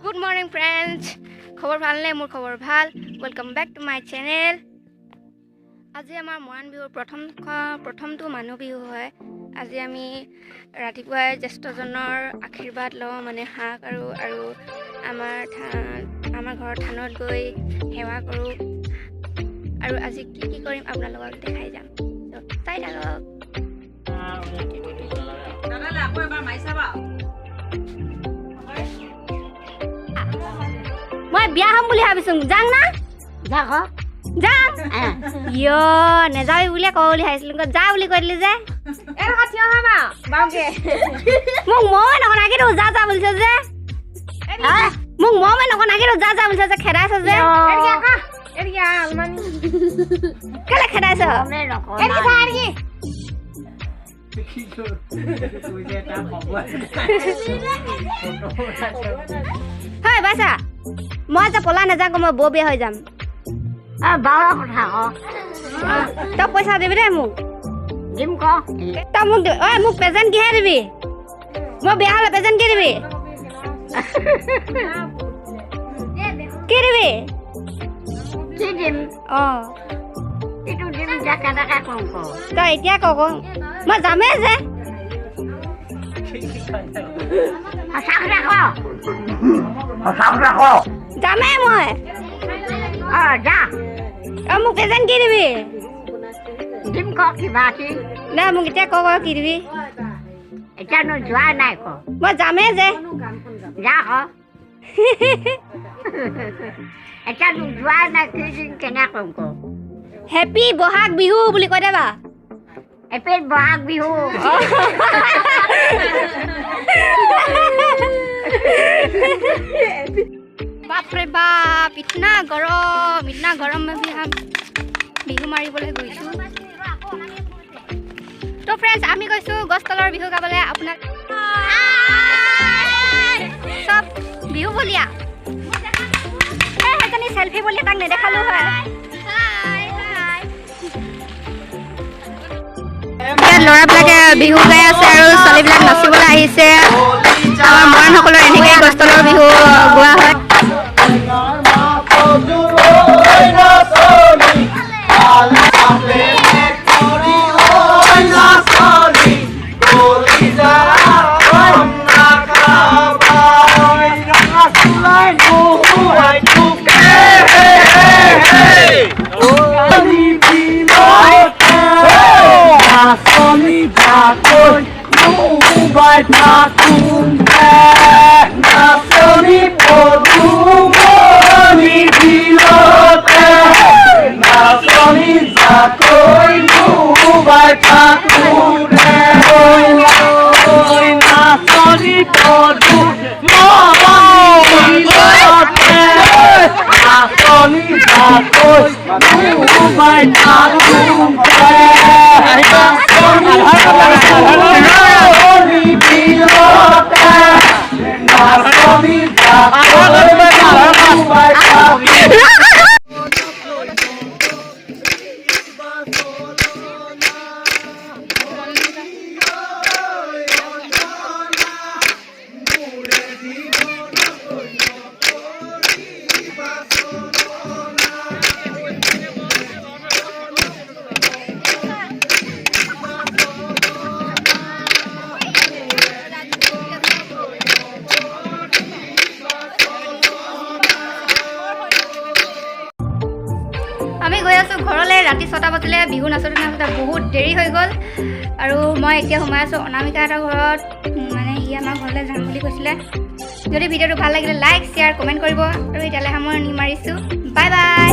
Good morning friends. খবৰ ভাল নে? মোৰ খবৰ ভাল. Welcome back to my channel. আজি আমাৰ মৰাণ বিহুৰ প্ৰথমটো মানুহ বিহু হয়। আজি আমি ৰাতিপুৱাই জ্যেষ্ঠজনৰ আশীৰ্বাদ লওঁ, মানে হাক আৰু আমাৰ ঘৰৰ থানত গৈ সেৱা কৰোঁ। আৰু আজি কি কৰিম আপোনালোকক দেখাই যাম। চাই থাকক। মই বিয়া হ'ম বুলি ভাবিছো, যাং না? যাম নেযাবি বুলিয়ে কওঁ বুলি ভাবিছিলো, যা বুলি কৈ দিলি যে মোক মই নকনাকিতো যা বুলিছ যে, মোক মই নকনাকিতো যা বুলিছ যে, খেদাইছ যে কেলে খেদাইছ? হয় বাইছা, মই যে পলাই নাযাওঁ, মই বৌ বিয়া হৈ যাম। তই পইচা দিবি দেই মোক। তই মোক প্ৰেজেণ্ট কিহে দিবি? মই বিয়া হ'লে প্ৰেজেণ্ট কি দিবি? কি দিবি? তই এতিয়া ক, মই যামেই যে। যামেই মই। মোক প্ৰেজেণ্ট কি দিবি? নাই মোক এতিয়া ক কি দিবি? মই যামেই যে। হেপী বহাগ বিহু বুলি কৈ দেবা। বহাগ বিহু বাপৰে বাপ, ইতনা গৰম বিহু মাৰিবলৈ গৈছো। তো ফ্ৰেণ্ডছ, আমি গৈছো গছতলৰ বিহু গাবলৈ। আপোনাক চব বিহু বলিয়া সেইজনী চেলফি বুলি তাক নেদেখালো হয়। ইয়াত ল'ৰাবিলাকে বিহু গাই আছে আৰু ছোৱালীবিলাক নাচিবলৈ আহিছে। আমাৰ মৰাণসকলৰ এনেকৈ গছতলৰ বিহু গোৱা হয়। আমি গৈ আছোঁ ঘৰলৈ। ৰাতি 6টা বাজিলে। বিহু নাচোঁতে বহুত দেৰি হৈ গ'ল আৰু মই এতিয়া সোমাই আছোঁ অনামিকাহঁতৰ ঘৰত। মানে সি আমাৰ ঘৰলৈ যাম বুলি কৈছিলে। যদি ভিডিঅ'টো ভাল লাগিলে লাইক শ্বেয়াৰ কমেণ্ট কৰিব আৰু এতিয়ালৈ সামৰণি মাৰিছোঁ। Bye bye.